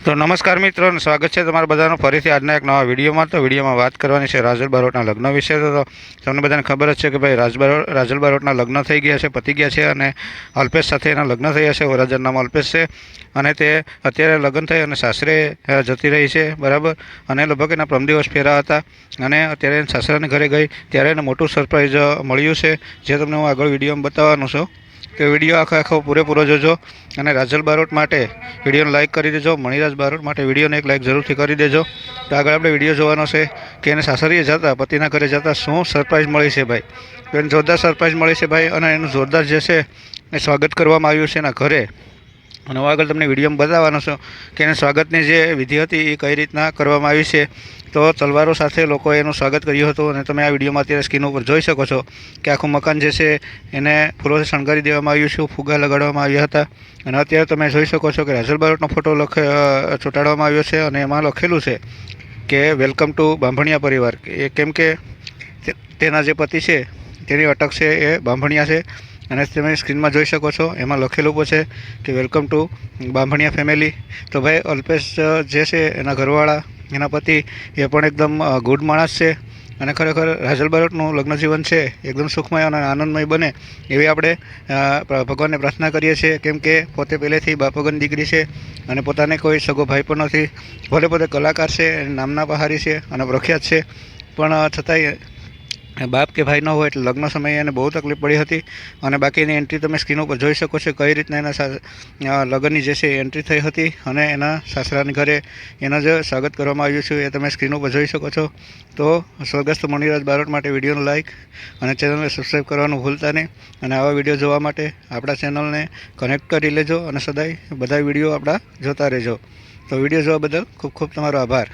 તો નમસ્કાર મિત્રો, અને સ્વાગત છે તમારા બધાનું ફરીથી આજના એક નવા વિડીયોમાં. તો વિડીયોમાં વાત કરવાની છે રાજલ બારોટના લગ્ન વિશે. તો તમને બધાને ખબર જ છે કે ભાઈ રાજલ બારોટના લગ્ન થઈ ગયા છે, પતી ગયા છે, અને અલ્પેશ સાથે એના લગ્ન થયા છે. વરરાજાનું નામ અલ્પેશ છે, અને તે અત્યારે લગ્ન થઈ અને સાસરે જતી રહી છે, બરાબર. અને લગભગ એના પ્રમ દિવસ ફેરા હતા, અને અત્યારે એને સાસરાને ઘરે ગઈ ત્યારે એને મોટું સરપ્રાઈઝ મળ્યું છે, જે તમને હું આગળ વિડીયોમાં બતાવવાનું છું. કે વિડીયો આખો પૂરેપૂરો જોજો, અને રાજલ બારોટ માટે વિડીયોને લાઇક કરી દેજો. મણિરાજ બારોટ માટે વિડીયોને એક લાઇક જરૂરથી કરી દેજો. તો આગળ આપણે વિડીયો જોવાનો છે કે એને સાસરીએ જતા, પતિના ઘરે જતા શું સરપ્રાઈઝ મળી છે ભાઈ. તો એને જોરદાર સરપ્રાઈઝ મળી છે ભાઈ, અને એનું જોરદાર જે છે એ સ્વાગત કરવામાં આવ્યું છે એના ઘરે. અને હું આગળ તમને વિડીયોમાં બતાવવાનો છું કે એના સ્વાગતની જે વિધિ હતી એ કઈ રીતના કરવામાં આવી છે. તો તલવારો સાથે લોકોએ એનું સ્વાગત કર્યું હતું, અને તમે આ વિડીયોમાં અત્યારે સ્ક્રીન ઉપર જોઈ શકો છો કે આખું મકાન જે છે એને ફૂલોથી શણગારી દેવામાં આવ્યું છે, ફુગ્ગા લગાડવામાં આવ્યા હતા. અને અત્યારે તમે જોઈ શકો છો કે રાજલ બારોટનો ફોટો ચોંટાડવામાં આવ્યો છે, અને એમાં લખેલું છે કે વેલકમ ટુ બાંભણિયા પરિવાર. એ કેમ કે તેના જે પતિ છે તેની અટક છે એ બાંભણિયા છે, અને તમે સ્ક્રીનમાં જોઈ શકો છો એમાં લખેલું પણ છે કે વેલકમ ટુ બાંભણિયા ફેમિલી. તો ભાઈ અલ્પેશ જે છે એના ઘરવાળા, એના પતિ એ પણ એકદમ ગુડ માણસ છે, અને ખરેખર રાજલ બારોટનું લગ્ન જીવન છે એકદમ સુખમય અને આનંદમય બને એવી આપણે ભગવાનને પ્રાર્થના કરીએ છીએ. કેમ કે પોતે પહેલેથી બાપ વગરની દીકરી છે, અને પોતાને કોઈ સગો ભાઈ પણ નથી. ભલે પોતે કલાકાર છે, નામના પહારી છે અને પ્રખ્યાત છે, પણ છતાંય બાપ કે ભાઈ ન હોય એટલે લગ્ન સમયે એને બહુ તકલીફ પડી હતી. અને બાકીની એન્ટ્રી તમે સ્ક્રીન ઉપર જોઈ શકો છો કઈ રીતના એના લગ્નની જે છે એન્ટ્રી થઈ હતી, અને એના સાસરાની ઘરે એના જે સ્વાગત કરવામાં આવ્યું છે એ તમે સ્ક્રીન ઉપર જોઈ શકો છો. તો સ્વર્ગસ્થ મણિરાજ બારોટ માટે વિડીયોને લાઇક અને ચેનલને સબસ્ક્રાઈબ કરવાનું ભૂલતા નહીં. અને આવા વિડીયો જોવા માટે આપણા ચેનલને કનેક્ટ કરી લેજો, અને સદાય બધા વિડીયો આપણા જોતા રહેજો. તો વિડીયો જોવા બદલ ખૂબ ખૂબ તમારો આભાર.